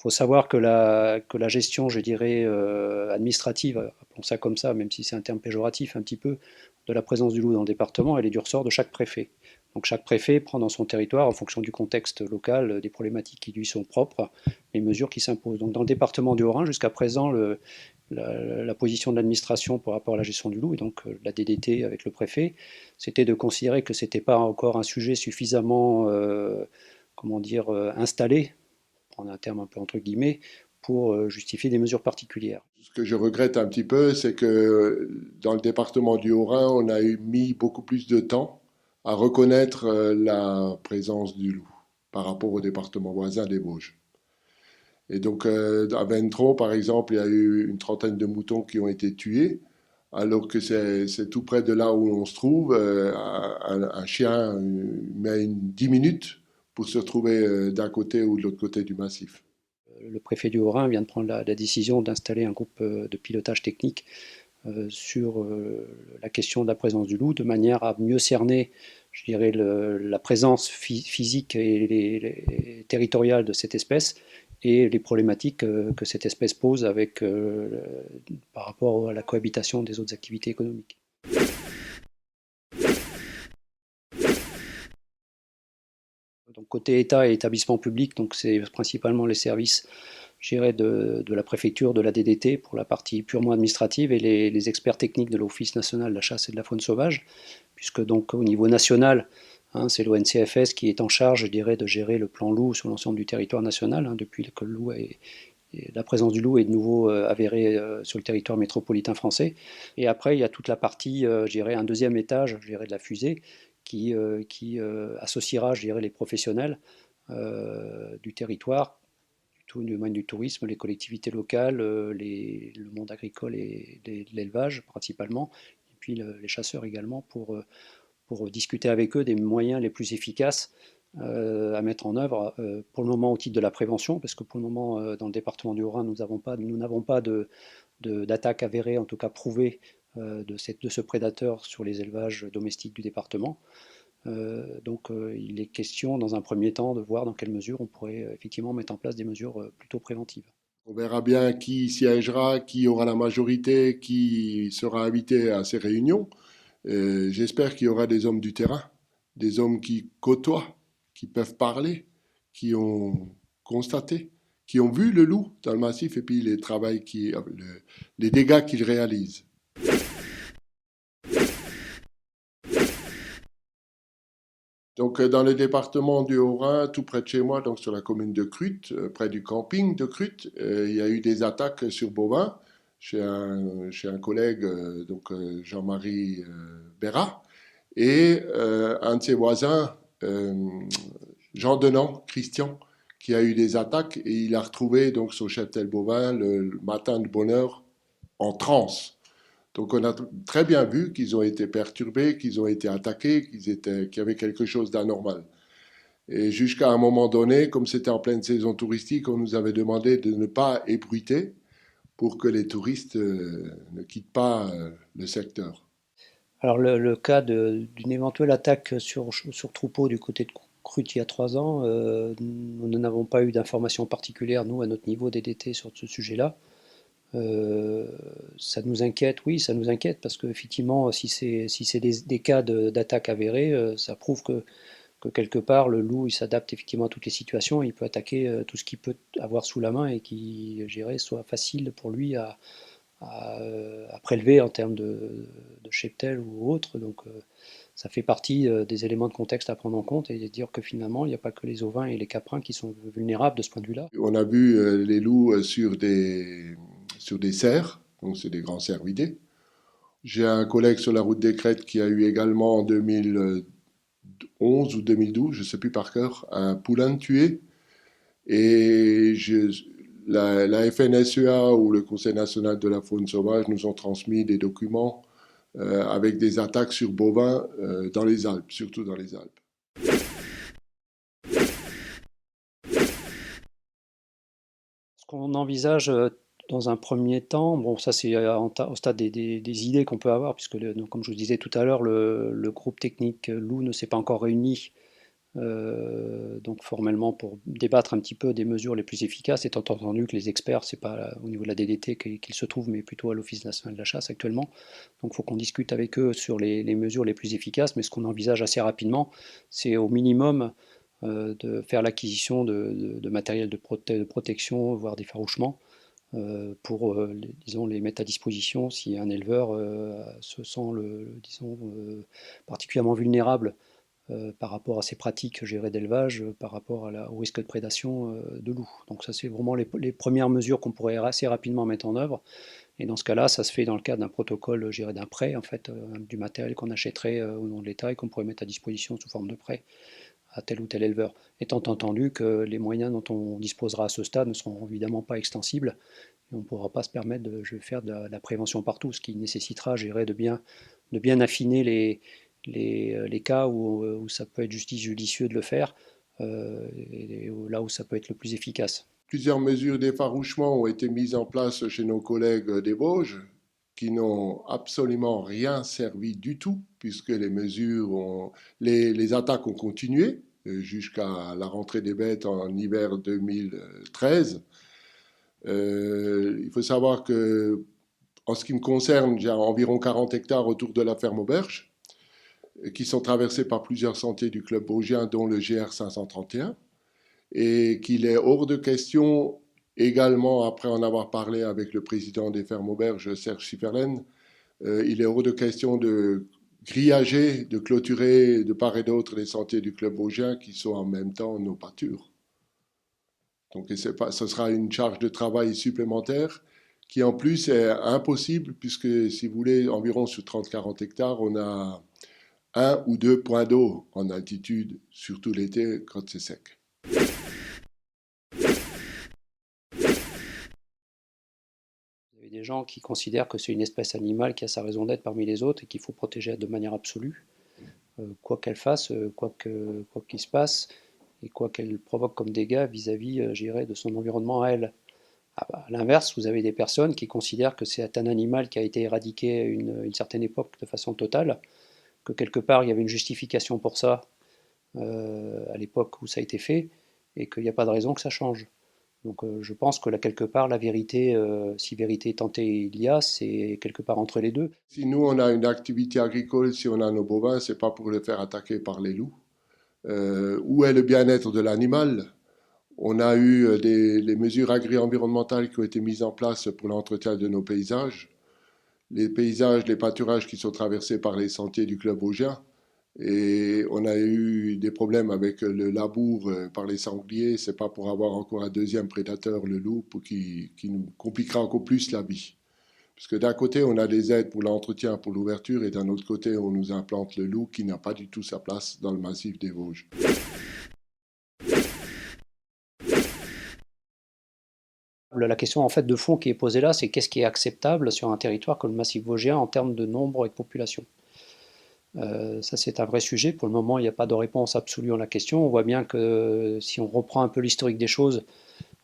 faut savoir que la gestion, je dirais, administrative, appelons ça comme ça, même si c'est un terme péjoratif un petit peu, de la présence du loup dans le département, elle est du ressort de chaque préfet. Donc chaque préfet prend dans son territoire, en fonction du contexte local, des problématiques qui lui sont propres, les mesures qui s'imposent. Donc dans le département du Haut-Rhin, jusqu'à présent, la position de l'administration par rapport à la gestion du loup, et donc la DDT avec le préfet, c'était de considérer que ce n'était pas encore un sujet suffisamment comment dire, installé, prendre un terme un peu entre guillemets, pour justifier des mesures particulières. Ce que je regrette un petit peu, c'est que dans le département du Haut-Rhin, on a mis beaucoup plus de temps à reconnaître la présence du loup par rapport au département voisin des Vosges. Et donc à Ventron, par exemple, il y a eu une trentaine de moutons qui ont été tués, alors que c'est tout près de là où on se trouve. Un chien met 10 minutes pour se retrouver d'un côté ou de l'autre côté du massif. Le préfet du Haut-Rhin vient de prendre la décision d'installer un groupe de pilotage technique sur la question de la présence du loup, de manière à mieux cerner, je dirais, la présence physique et territoriale de cette espèce et les problématiques que cette espèce pose avec, par rapport à la cohabitation des autres activités économiques. Donc côté État et établissement public, donc c'est principalement les services gérés de la préfecture, de la DDT pour la partie purement administrative et les experts techniques de l'Office national de la chasse et de la faune sauvage, puisque donc au niveau national, hein, c'est l'ONCFS qui est en charge, je dirais, de gérer le plan loup sur l'ensemble du territoire national, hein, depuis que le loup la présence du loup est de nouveau avérée sur le territoire métropolitain français. Et après, il y a toute la partie, je dirais, un deuxième étage, je dirais, de la fusée, qui associera, je dirais, les professionnels du territoire, du domaine du tourisme, les collectivités locales, le monde agricole et l'élevage principalement, et puis les chasseurs également, pour discuter avec eux des moyens les plus efficaces à mettre en œuvre, pour le moment au titre de la prévention, parce que pour le moment, dans le département du Haut-Rhin, nous n'avons pas d'attaque avérée, en tout cas prouvée, de ce prédateur sur les élevages domestiques du département. Donc il est question, dans un premier temps, de voir dans quelle mesure on pourrait effectivement mettre en place des mesures plutôt préventives. On verra bien qui siégera, qui aura la majorité, qui sera invité à ces réunions. J'espère qu'il y aura des hommes du terrain, des hommes qui côtoient, qui peuvent parler, qui ont constaté, qui ont vu le loup dans le massif et puis les dégâts qu'il réalise. Donc, dans le département du Haut-Rhin, tout près de chez moi, donc sur la commune de Crute, près du camping de Crute, il y a eu des attaques sur bovins chez un collègue, Jean-Marie Bérat, et un de ses voisins, Jean Denant, Christian, qui a eu des attaques et il a retrouvé donc son cheptel bovin le matin de bonne heure en transe. Donc on a très bien vu qu'ils ont été perturbés, qu'ils ont été attaqués, qu'il y avait quelque chose d'anormal. Et jusqu'à un moment donné, comme c'était en pleine saison touristique, on nous avait demandé de ne pas ébruiter pour que les touristes ne quittent pas le secteur. Alors le cas d'une éventuelle attaque sur troupeau du côté de Crute il y a 3 ans, nous n'avons pas eu d'informations particulières, nous, à notre niveau DDT, sur ce sujet-là. Ça nous inquiète, oui, ça nous inquiète, parce qu'effectivement, si c'est des cas d'attaque avérés, ça prouve que quelque part, le loup, il s'adapte effectivement à toutes les situations, il peut attaquer tout ce qu'il peut avoir sous la main et qui, je dirais, soit facile pour lui à prélever en termes de cheptel ou autre. Donc ça fait partie des éléments de contexte à prendre en compte et de dire que finalement, il n'y a pas que les ovins et les caprins qui sont vulnérables de ce point de vue-là. On a vu les loups sur des cerfs, donc c'est des grands cervidés. J'ai un collègue sur la route des Crêtes qui a eu également en 2011 ou 2012, je ne sais plus par cœur, un poulain tué. Et la FNSEA ou le Conseil national de la faune sauvage nous ont transmis des documents avec des attaques sur bovins dans les Alpes, surtout dans les Alpes. Ce qu'on envisage dans un premier temps, bon, ça c'est au stade des idées qu'on peut avoir, puisque, donc, comme je vous disais tout à l'heure, le groupe technique loup ne s'est pas encore réuni donc formellement pour débattre un petit peu des mesures les plus efficaces, étant entendu que les experts, c'est pas au niveau de la DDT qu'ils se trouvent, mais plutôt à l'Office national de la chasse actuellement. Donc il faut qu'on discute avec eux sur les mesures les plus efficaces, mais ce qu'on envisage assez rapidement, c'est au minimum de faire l'acquisition de matériel de protection, voire d'effarouchement, pour disons, les mettre à disposition si un éleveur se sent disons, particulièrement vulnérable par rapport à ces pratiques gérées d'élevage, par rapport au risque de prédation de loups. Donc ça, c'est vraiment les premières mesures qu'on pourrait assez rapidement mettre en œuvre. Et dans ce cas-là, ça se fait dans le cadre d'un protocole géré d'un prêt, en fait, du matériel qu'on achèterait au nom de l'État et qu'on pourrait mettre à disposition sous forme de prêt à tel ou tel éleveur. Étant entendu que les moyens dont on disposera à ce stade ne seront évidemment pas extensibles, et on ne pourra pas se permettre de faire de la prévention partout, ce qui nécessitera, je dirais, de bien affiner les cas où ça peut être judicieux de le faire, et là où ça peut être le plus efficace. Plusieurs mesures d'effarouchement ont été mises en place chez nos collègues des Vosges, qui n'ont absolument rien servi du tout, puisque les attaques ont continué jusqu'à la rentrée des bêtes en hiver 2013. Il faut savoir que, en ce qui me concerne, j'ai environ 40 hectares autour de la ferme Auberge, qui sont traversés par plusieurs sentiers du club vosgien, dont le GR 531, et qu'il est hors de question, également après en avoir parlé avec le président des fermes Auberges, Serge Schifferlen, il est hors de question de grillager, de clôturer de part et d'autre les sentiers du club vosgien qui sont en même temps nos pâtures. Donc ce sera une charge de travail supplémentaire qui en plus est impossible puisque si vous voulez, environ sur 30-40 hectares, on a un ou deux points d'eau en altitude, surtout l'été quand c'est sec. Vous avez des gens qui considèrent que c'est une espèce animale qui a sa raison d'être parmi les autres et qu'il faut protéger de manière absolue, quoi qu'elle fasse, quoi qu'il se passe, et quoi qu'elle provoque comme dégâts vis-à-vis, je dirais, de son environnement à elle. Ah bah, à l'inverse, vous avez des personnes qui considèrent que c'est un animal qui a été éradiqué à une certaine époque de façon totale, que quelque part il y avait une justification pour ça à l'époque où ça a été fait, et qu'il n'y a pas de raison que ça change. Donc je pense que là, quelque part, la vérité, si vérité tentée il y a, c'est quelque part entre les deux. Si nous, on a une activité agricole, si on a nos bovins, c'est pas pour les faire attaquer par les loups. Où est le bien-être de l'animal? On a eu les mesures agri-environnementales qui ont été mises en place pour l'entretien de nos paysages. Les paysages, les pâturages qui sont traversés par les sentiers du club vosgien. Et on a eu des problèmes avec le labour par les sangliers. C'est pas pour avoir encore un deuxième prédateur, le loup, qui nous compliquera encore plus la vie. Parce que d'un côté, on a des aides pour l'entretien, pour l'ouverture, et d'un autre côté, on nous implante le loup qui n'a pas du tout sa place dans le massif des Vosges. La question en fait de fond qui est posée là, c'est qu'est-ce qui est acceptable sur un territoire comme le massif vosgien en termes de nombre et de population. Ça, c'est un vrai sujet. Pour le moment, il n'y a pas de réponse absolue à la question. On voit bien que si on reprend un peu l'historique des choses,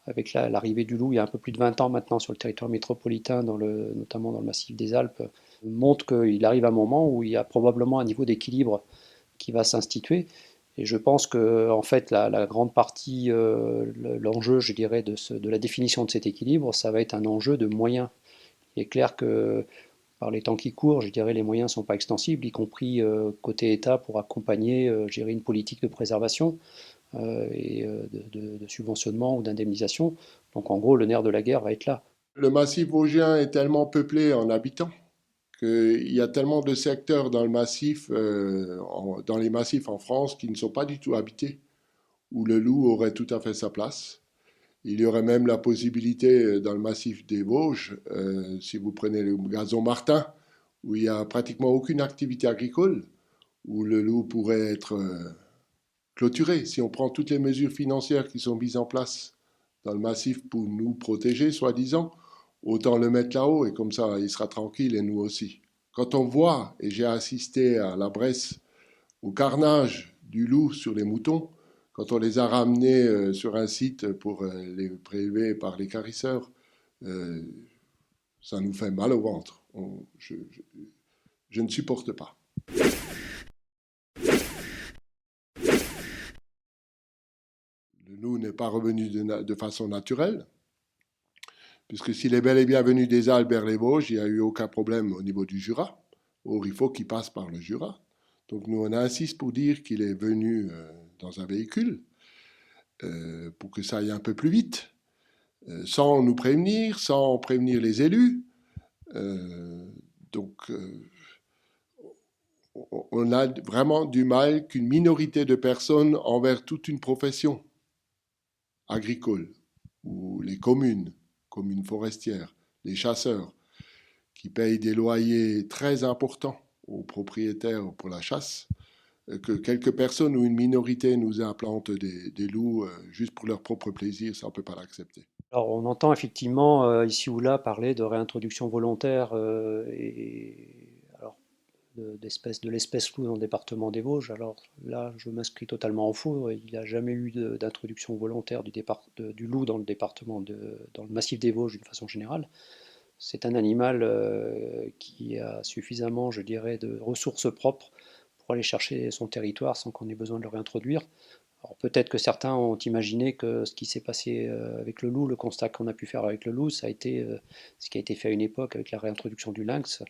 avec l'arrivée du loup il y a un peu plus de 20 ans maintenant sur le territoire métropolitain, notamment dans le massif des Alpes, montre qu'il arrive un moment où il y a probablement un niveau d'équilibre qui va s'instituer. Et je pense que en fait, la grande partie, l'enjeu, je dirais, de la définition de cet équilibre, ça va être un enjeu de moyens. Il est clair que par les temps qui courent, je dirais, les moyens ne sont pas extensibles, y compris côté État pour accompagner, gérer une politique de préservation et de subventionnement ou d'indemnisation. Donc en gros, le nerf de la guerre va être là. Le massif vosgien est tellement peuplé en habitants qu'il y a tellement de secteurs dans le massif, dans les massifs en France qui ne sont pas du tout habités, où le loup aurait tout à fait sa place. Il y aurait même la possibilité dans le massif des Vosges, si vous prenez le gazon Martin, où il n'y a pratiquement aucune activité agricole, où le loup pourrait être clôturé. Si on prend toutes les mesures financières qui sont mises en place dans le massif pour nous protéger, soi-disant, autant le mettre là-haut et comme ça, il sera tranquille et nous aussi. Quand on voit, et j'ai assisté à la Bresse, au carnage du loup sur les moutons, quand on les a ramenés sur un site pour les prélever par les carisseurs, euh, ça nous fait mal au ventre. Je ne supporte pas. loup n'est pas revenu de façon naturelle, puisque s'il est bel et bien venu des Alpes vers les Vosges, il n'y a eu aucun problème au niveau du Jura. Or, il faut qu'il passe par le Jura. Donc nous, on insiste pour dire qu'il est venu dans un véhicule, pour que ça aille un peu plus vite, sans nous prévenir, sans prévenir les élus. Donc, on a vraiment du mal qu'une minorité de personnes envers toute une profession agricole, ou les communes forestières, les chasseurs, qui payent des loyers très importants aux propriétaires pour la chasse, que quelques personnes ou une minorité nous implantent des loups juste pour leur propre plaisir, ça on ne peut pas l'accepter. Alors, on entend effectivement ici ou là parler de réintroduction volontaire alors, de l'espèce loup dans le département des Vosges. Alors là, je m'inscris totalement en faux. Il n'y a jamais eu d'introduction volontaire du loup dans le département, dans le massif des Vosges d'une façon générale. C'est un animal qui a suffisamment, je dirais, de ressources propres pour aller chercher son territoire sans qu'on ait besoin de le réintroduire. Alors peut-être que certains ont imaginé que ce qui s'est passé avec le loup, le constat qu'on a pu faire avec le loup, ça a été ce qui a été fait à une époque avec la réintroduction du lynx,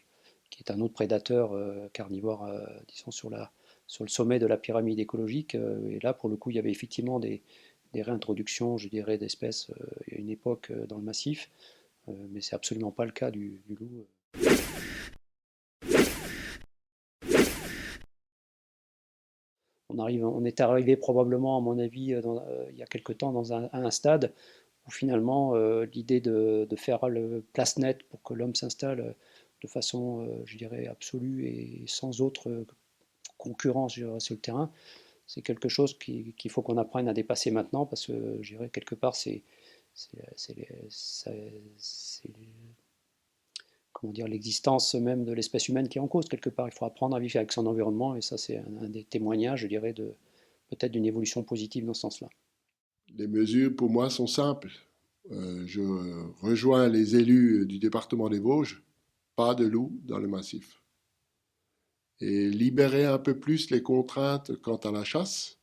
qui est un autre prédateur carnivore, disons, sur le sommet de la pyramide écologique. Et là, pour le coup, il y avait effectivement des réintroductions, je dirais, d'espèces à une époque dans le massif, mais c'est absolument pas le cas du loup. On est arrivé probablement, à mon avis, il y a quelque temps, à un stade où finalement l'idée de faire le place nette pour que l'homme s'installe de façon, je dirais, absolue et sans autre concurrence, je dirais, sur le terrain, c'est quelque chose qu'il faut qu'on apprenne à dépasser maintenant parce que, je dirais, quelque part, c'est comment dire, l'existence même de l'espèce humaine qui est en cause. Quelque part, il faut apprendre à vivre avec son environnement et ça, c'est un des témoignages, je dirais, peut-être d'une évolution positive dans ce sens-là. Les mesures, pour moi, sont simples. Je rejoins les élus du département des Vosges, pas de loups dans le massif. Et libérer un peu plus les contraintes quant à la chasse,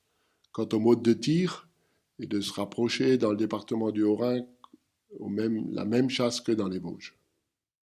quant au mode de tir, et de se rapprocher dans le département du Haut-Rhin la même chasse que dans les Vosges.